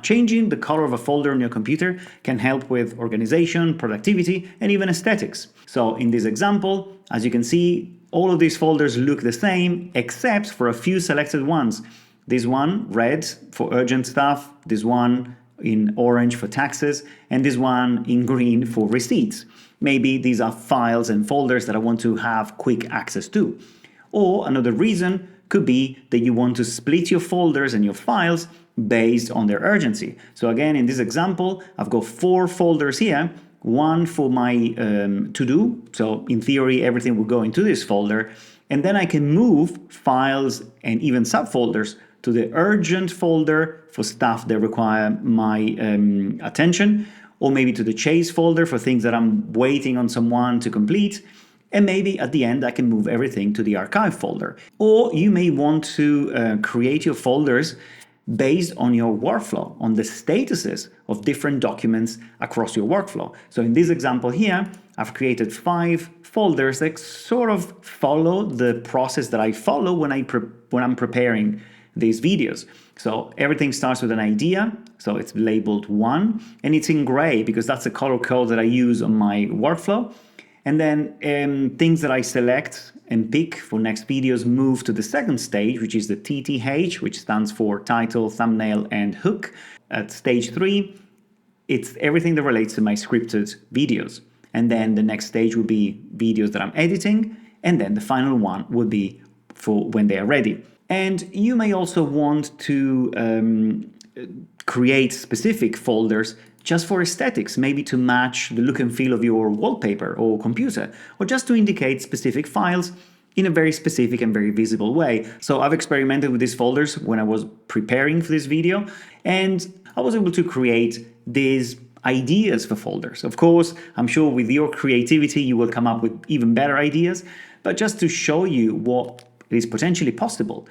Changing the color of a folder on your computer can help with organization, productivity, and even aesthetics. So in this example, as you can see, all of these folders look the same except for a few selected ones. This one red for urgent stuff, this one in orange for taxes, and this one in green for receipts. Maybe these are files and folders that I want to have quick access to. Or another reason could be that you want to split your folders and your files based on their urgency. So again, in this example, I've got 4 folders here, one for my to-do. So in theory, everything will go into this folder. And then I can move files and even subfolders to the urgent folder for stuff that require my attention, or maybe to the chase folder for things that I'm waiting on someone to complete. And maybe at the end, I can move everything to the archive folder. Or you may want to create your folders based on your workflow, on the statuses of different documents across your workflow. So in this example here, I've created 5 folders that sort of follow the process that I follow when I'm preparing these videos. So everything starts with an idea, so it's labeled 1, and it's in gray because that's the color code that I use on my workflow. And then things that I select and pick for next videos move to the second stage, which is the TTH, which stands for title, thumbnail, and hook. At stage 3, it's everything that relates to my scripted videos. And then the next stage will be videos that I'm editing, and then the final one would be for when they are ready. And you may also want to create specific folders just for aesthetics, maybe to match the look and feel of your wallpaper or computer, or just to indicate specific files in a very specific and very visible way. So I've experimented with these folders when I was preparing for this video, and I was able to create these ideas for folders. Of course, I'm sure with your creativity, you will come up with even better ideas, but just to show you what is potentially possible.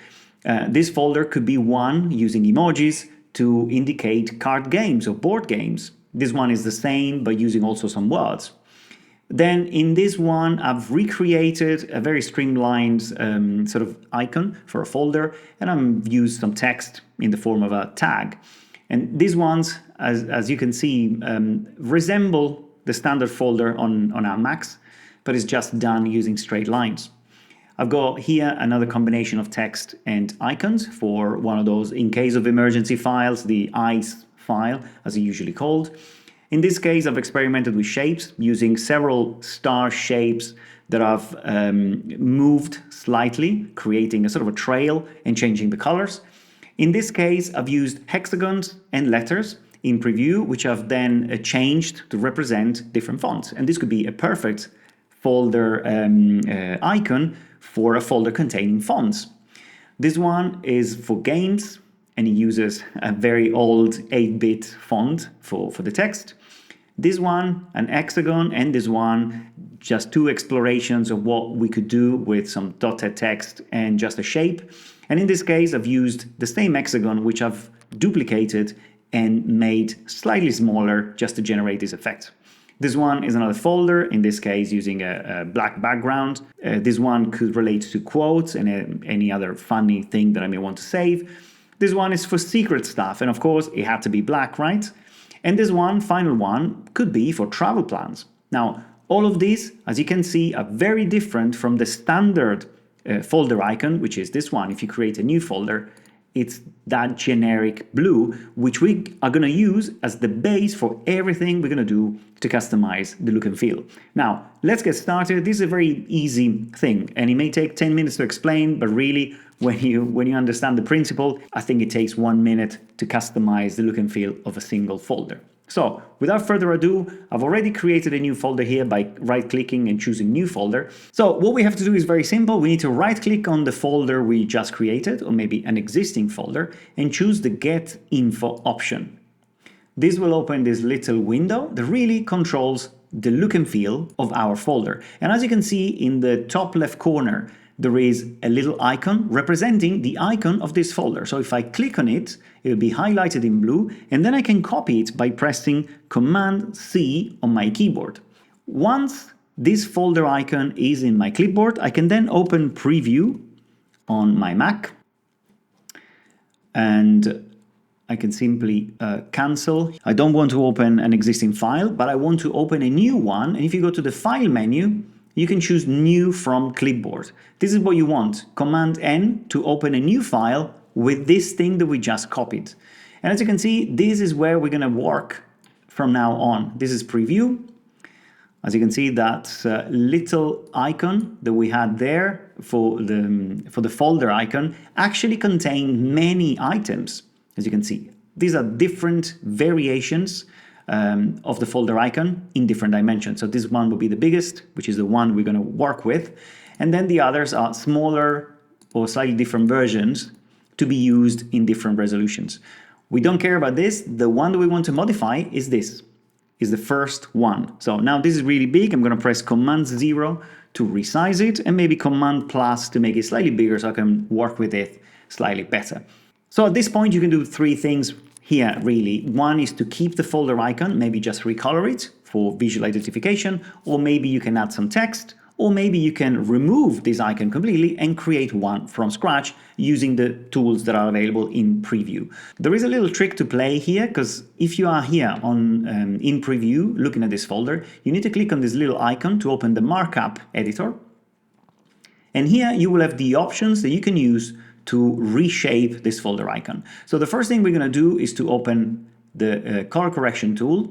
This folder could be one using emojis to indicate card games or board games. This one is the same, but using also some words. Then in this one, I've recreated a very streamlined sort of icon for a folder, and I've used some text in the form of a tag. And these ones, as you can see, resemble the standard folder on our Macs, but it's just done using straight lines. I've got here another combination of text and icons for one of those in case of emergency files, the ICE file, as it's usually called. In this case, I've experimented with shapes using several star shapes that I've moved slightly, creating a sort of a trail and changing the colors. In this case, I've used hexagons and letters in Preview, which I've then changed to represent different fonts. And this could be a perfect folder icon for a folder containing fonts. This one is for games, and it uses a very old 8-bit font for the text. This one, an hexagon, and this one, just 2 explorations of what we could do with some dotted text and just a shape. And in this case, I've used the same hexagon, which I've duplicated and made slightly smaller just to generate this effect. This one is another folder, in this case using a black background. This one could relate to quotes and any other funny thing that I may want to save. This one is for secret stuff, and of course it had to be black, right? And this one, final one, could be for travel plans. Now, all of these, as you can see, are very different from the standard folder icon, which is this one. If you create a new folder, it's that generic blue, which we are going to use as the base for everything we're going to do to customize the look and feel. Now, let's get started. This is a very easy thing, and it may take 10 minutes to explain, but really, when you understand the principle, I think it takes 1 minute to customize the look and feel of a single folder. So, without further ado, I've already created a new folder here by right-clicking and choosing New Folder. So, what we have to do is very simple. We need to right-click on the folder we just created, or maybe an existing folder, and choose the Get Info option. This will open this little window that really controls the look and feel of our folder. And as you can see in the top left corner, there is a little icon representing the icon of this folder. So if I click on it, it will be highlighted in blue, and then I can copy it by pressing Command-C on my keyboard. Once this folder icon is in my clipboard, I can then open Preview on my Mac, and I can simply cancel. I don't want to open an existing file, but I want to open a new one. And if you go to the File menu, you can choose New from Clipboard. This is what you want. Command N to open a new file with this thing that we just copied. And as you can see, this is where we're going to work from now on. This is Preview. As you can see, that little icon that we had there for the folder icon actually contained many items. As you can see, these are different variations of the folder icon in different dimensions. So this one will be the biggest, which is the one we're going to work with. And then the others are smaller or slightly different versions to be used in different resolutions. We don't care about this. The one that we want to modify is this, is the first one. So now this is really big. I'm going to press Command 0 to resize it, and maybe Command plus to make it slightly bigger so I can work with it slightly better. So at this point, you can do three things here, really. One is to keep the folder icon, maybe just recolor it for visual identification, or maybe you can add some text, or maybe you can remove this icon completely and create one from scratch using the tools that are available in Preview. There is a little trick to play here, because if you are here on in Preview, looking at this folder, you need to click on this little icon to open the markup editor. And here you will have the options that you can use to reshape this folder icon. So the first thing we're going to do is to open the color correction tool,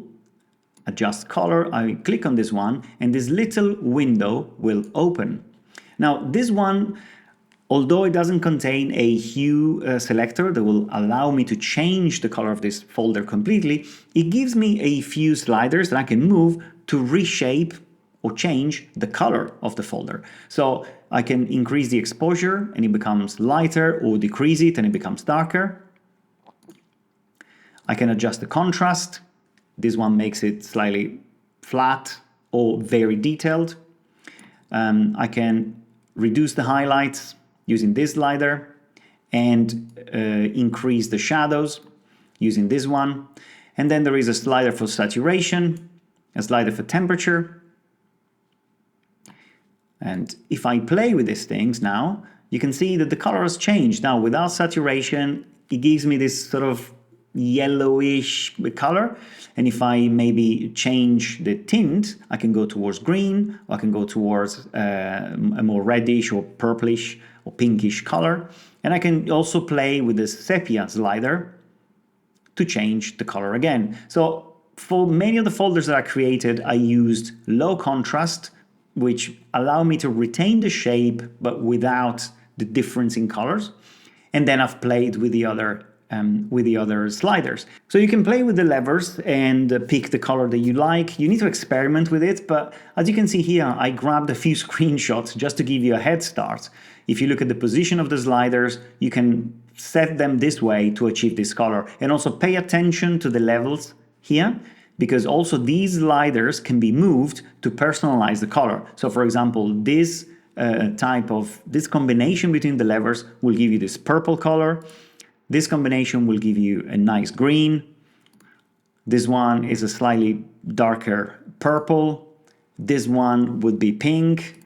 adjust color. I click on this one, and this little window will open. Now this one, although it doesn't contain a hue selector that will allow me to change the color of this folder completely, it gives me a few sliders that I can move to reshape or change the color of the folder. So I can increase the exposure and it becomes lighter, or decrease it and it becomes darker. I can adjust the contrast. This one makes it slightly flat or very detailed. I can reduce the highlights using this slider and increase the shadows using this one. And then there is a slider for saturation, a slider for temperature. And if I play with these things now, you can see that the color has changed. Now without saturation, it gives me this sort of yellowish color. And if I maybe change the tint, I can go towards green, or I can go towards a more reddish or purplish or pinkish color. And I can also play with the sepia slider to change the color again. So for many of the folders that I created, I used low contrast, which allow me to retain the shape, but without the difference in colors. And then I've played with the other sliders. So you can play with the levers and pick the color that you like. You need to experiment with it, but as you can see here, I grabbed a few screenshots just to give you a head start. If you look at the position of the sliders, you can set them this way to achieve this color. And also pay attention to the levels here, because also these sliders can be moved to personalize the color. So for example, this combination between the levers will give you this purple color. This combination will give you a nice green. This one is a slightly darker purple. This one would be pink.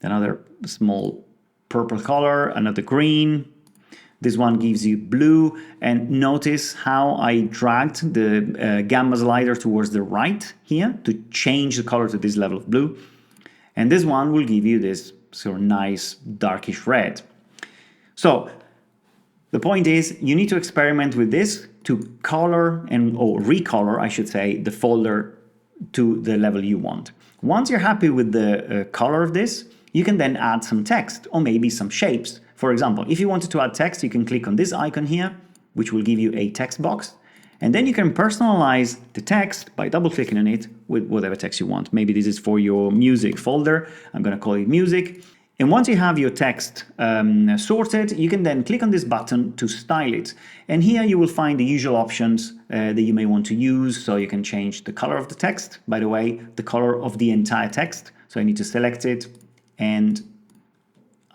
Another small purple color, another green. This one gives you blue, and notice how I dragged the gamma slider towards the right here to change the color to this level of blue. And this one will give you this sort of nice darkish red. So the point is, you need to experiment with this to color or recolor, I should say, the folder to the level you want. Once you're happy with the color of this, you can then add some text or maybe some shapes. For example, if you wanted to add text, you can click on this icon here, which will give you a text box. And then you can personalize the text by double-clicking on it with whatever text you want. Maybe this is for your music folder. I'm going to call it music. And once you have your text sorted, you can then click on this button to style it. And here you will find the usual options that you may want to use. So you can change the color of the text. By the way, the color of the entire text. So I need to select it and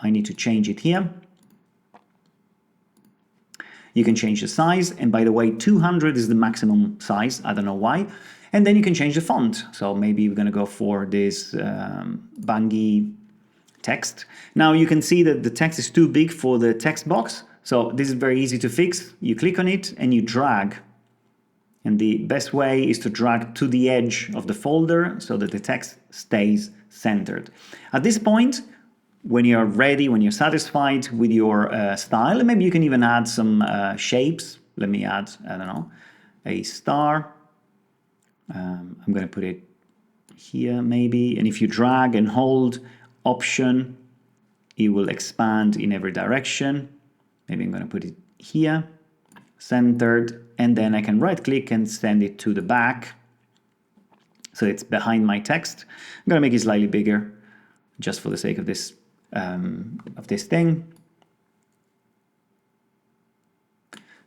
I need to change it here. You can change the size, and by the way, 200 is the maximum size, I don't know why. And then you can change the font. So maybe we're going to go for this Bangi text. Now you can see that the text is too big for the text box, So this is very easy to fix. You click on it and you drag. And the best way is to drag to the edge of the folder so that the text stays centered. At this point, when you're ready, when you're satisfied with your style, maybe you can even add some shapes. Let me add, I don't know, a star. I'm going to put it here maybe. And if you drag and hold Option, it will expand in every direction. Maybe I'm going to put it here, centered, and then I can right click and send it to the back. So it's behind my text. I'm going to make it slightly bigger just for the sake of this thing.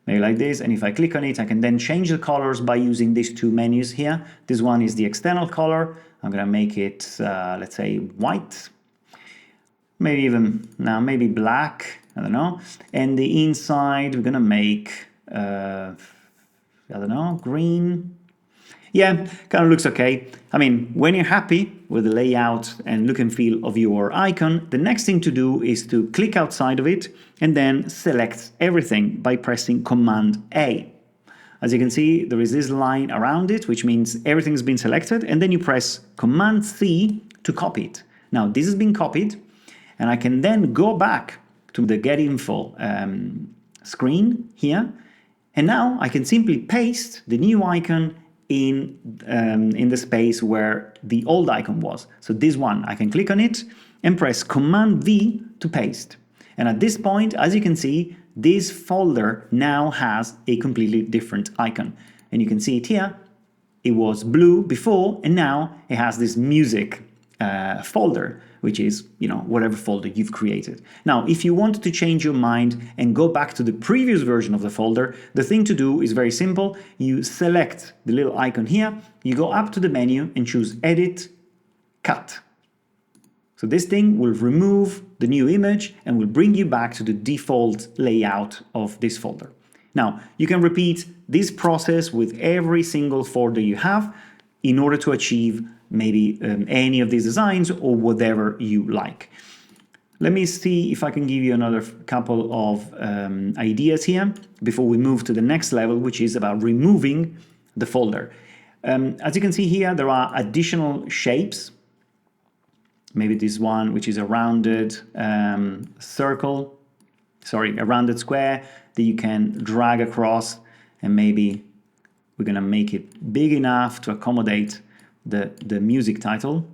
Maybe like this, and if I click on it, I can then change the colors by using these two menus here. This one is the external color. I'm going to make it, let's say, white. Maybe even, now maybe black, I don't know. And the inside, we're going to make, I don't know, green. Yeah, kind of looks okay. I mean, when you're happy with the layout and look and feel of your icon, the next thing to do is to click outside of it and then select everything by pressing Command A. As you can see, there is this line around it, which means everything's been selected, and then you press Command C to copy it. Now, this has been copied, and I can then go back to the Get Info screen here, and now I can simply paste the new icon in the space where the old icon was. So this one, I can click on it and press Command V to paste. And at this point, as you can see, this folder now has a completely different icon. And you can see it here. It was blue before, and now it has this music folder, which is, you know, whatever folder you've created. Now, if you want to change your mind and go back to the previous version of the folder, the thing to do is very simple. You select the little icon here, you go up to the menu and choose Edit, Cut. So this thing will remove the new image and will bring you back to the default layout of this folder. Now, you can repeat this process with every single folder you have in order to achieve maybe any of these designs or whatever you like. Let me see if I can give you another couple of ideas here before we move to the next level, which is about removing the folder. As you can see here, there are additional shapes. Maybe this one, which is a rounded circle, sorry, a rounded square that you can drag across, and maybe we're going to make it big enough to accommodate the music title.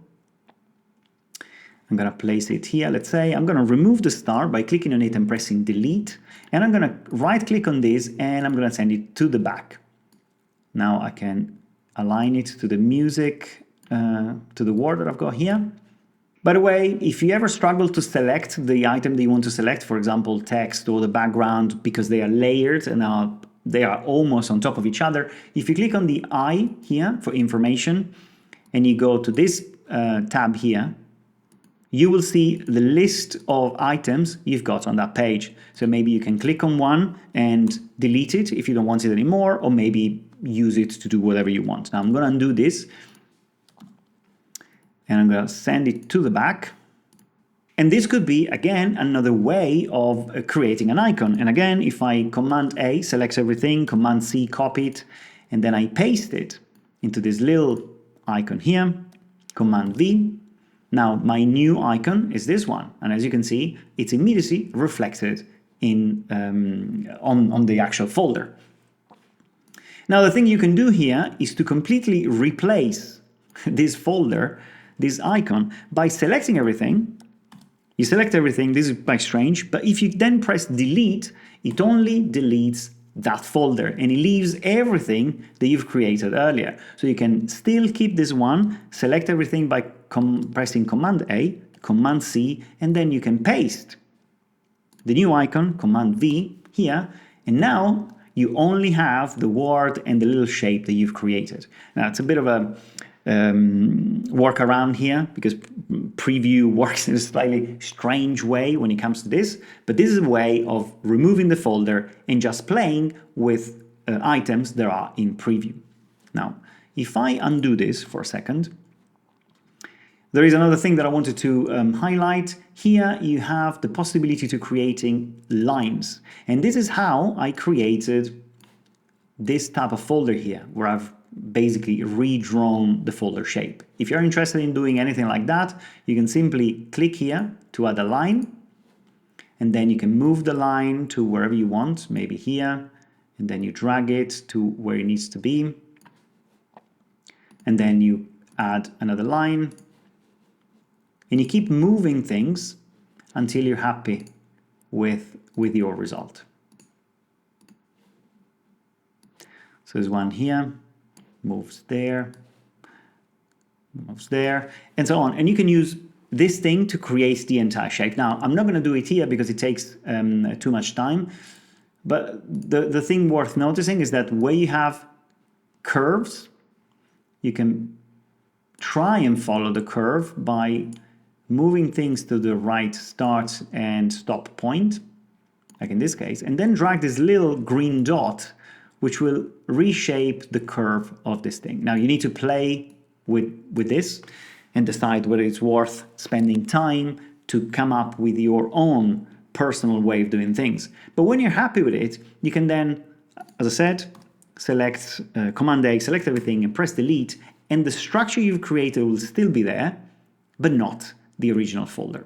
I'm going to place it here. Let's say I'm going to remove the star by clicking on it and pressing delete. And I'm going to right click on this and I'm going to send it to the back. Now I can align it to the music, to the word that I've got here. By the way, if you ever struggle to select the item that you want to select, for example, text or the background, because they are layered and they are almost on top of each other, if you click on the I here for information, and you go to this tab here, you will see the list of items you've got on that page. So maybe you can click on one and delete it if you don't want it anymore, or maybe use it to do whatever you want. Now I'm going to undo this, and I'm going to send it to the back. And this could be, again, another way of creating an icon. And again, if I Command A, select everything, Command C, copy it, and then I paste it into this little icon here, Command V. Now my new icon is this one, and as you can see, it's immediately reflected in on the actual folder. Now the thing you can do here is to completely replace this folder, this icon, by selecting everything. You select everything, this is quite strange, but if you then press delete, it only deletes that folder and it leaves everything that you've created earlier. So you can still keep this one, select everything by pressing Command A, Command C, and then you can paste the new icon, Command V, here, and now you only have the word and the little shape that you've created. Now it's a bit of a workaround here because preview works in a slightly strange way when it comes to this, but this is a way of removing the folder and just playing with items that are in preview. Now, if I undo this for a second, There is another thing that I wanted to highlight. Here you have the possibility to creating lines. And this is how I created this type of folder here, where I've basically redrawn the folder shape. If you're interested in doing anything like that, you can simply click here to add a line, and then you can move the line to wherever you want, maybe here, and then you drag it to where it needs to be, and then you add another line, and you keep moving things until you're happy with your result. So there's one here, moves there, and so on. And you can use this thing to create the entire shape. Now, I'm not going to do it here because it takes too much time. But the thing worth noticing is that where you have curves, you can try and follow the curve by moving things to the right start and stop point, like in this case, and then drag this little green dot, which will reshape the curve of this thing. Now you need to play with this and decide whether it's worth spending time to come up with your own personal way of doing things. But when you're happy with it, you can then, as I said, select Command A, select everything and press delete, and the structure you've created will still be there, but not the original folder.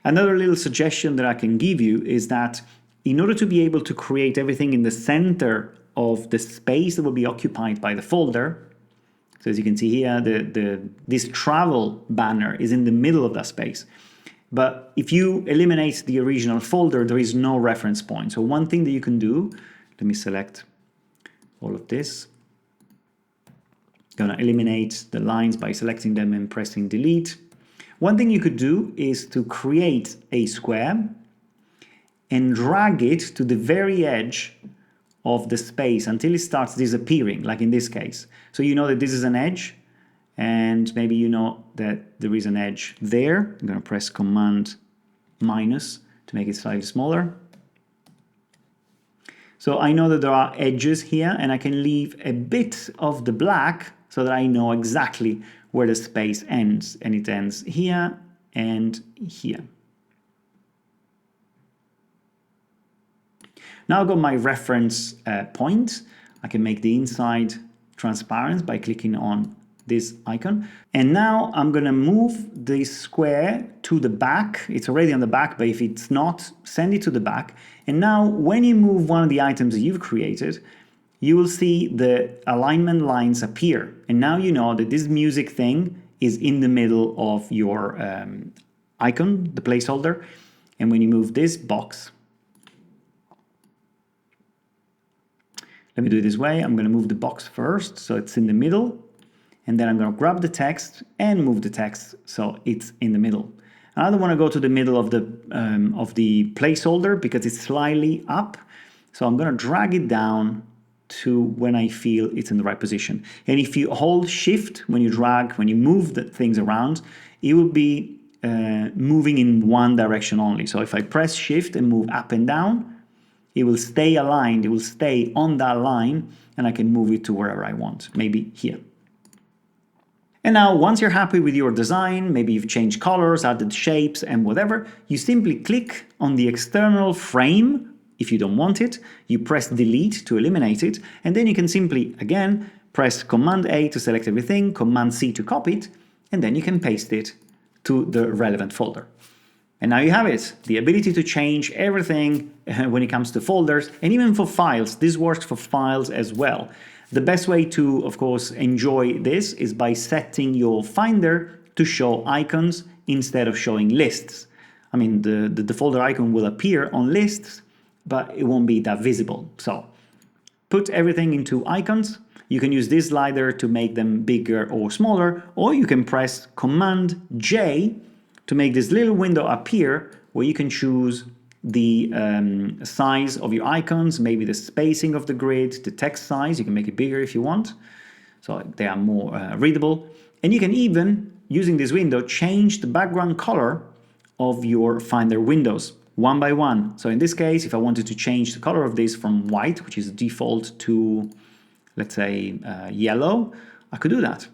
Another little suggestion that I can give you is that in order to be able to create everything in the center of the space that will be occupied by the folder, so as you can see here, this travel banner is in the middle of that space. But if you eliminate the original folder, there is no reference point. So one thing that you can do, let me select all of this. Gonna eliminate the lines by selecting them and pressing delete. One thing you could do is to create a square and drag it to the very edge of the space until it starts disappearing, like in this case. So you know that this is an edge, and maybe you know that there is an edge there. I'm going to press Command minus to make it slightly smaller. So I know that there are edges here, and I can leave a bit of the black so that I know exactly where the space ends, and it ends here and here. Now I've got my reference point. I can make the inside transparent by clicking on this icon. And now I'm going to move this square to the back. It's already on the back, but if it's not, send it to the back. And now when you move one of the items that you've created, you will see the alignment lines appear. And now you know that this music thing is in the middle of your icon, the placeholder. And when you move this box, let me do it this way. I'm going to move the box first, so it's in the middle. And then I'm going to grab the text and move the text so it's in the middle. I don't want to go to the middle of the placeholder because it's slightly up. So I'm going to drag it down to when I feel it's in the right position. And if you hold Shift when you drag, when you move the things around, it will be moving in one direction only. So if I press Shift and move up and down, it will stay aligned, it will stay on that line, and I can move it to wherever I want, maybe here. And now, once you're happy with your design, maybe you've changed colors, added shapes, and whatever, you simply click on the external frame. If you don't want it, you press delete to eliminate it, and then you can simply, again, press Command A to select everything, Command C to copy it, and then you can paste it to the relevant folder. And now you have it, the ability to change everything when it comes to folders, and even for files. This works for files as well. The best way to, of course, enjoy this is by setting your Finder to show icons instead of showing lists. I mean, the folder icon will appear on lists, but it won't be that visible. So put everything into icons. You can use this slider to make them bigger or smaller, or you can press Command J to make this little window appear where you can choose the size of your icons, maybe the spacing of the grid, the text size. You can make it bigger if you want, so they are more readable. And you can even, using this window, change the background color of your Finder windows one by one. So in this case, if I wanted to change the color of this from white, which is default, to, let's say, yellow, I could do that.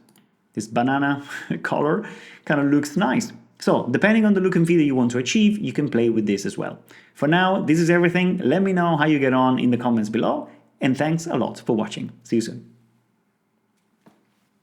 this banana color kind of looks nice. So depending on the look and feel that you want to achieve, you can play with this as well. For now, this is everything. Let me know how you get on in the comments below, and thanks a lot for watching. See you soon.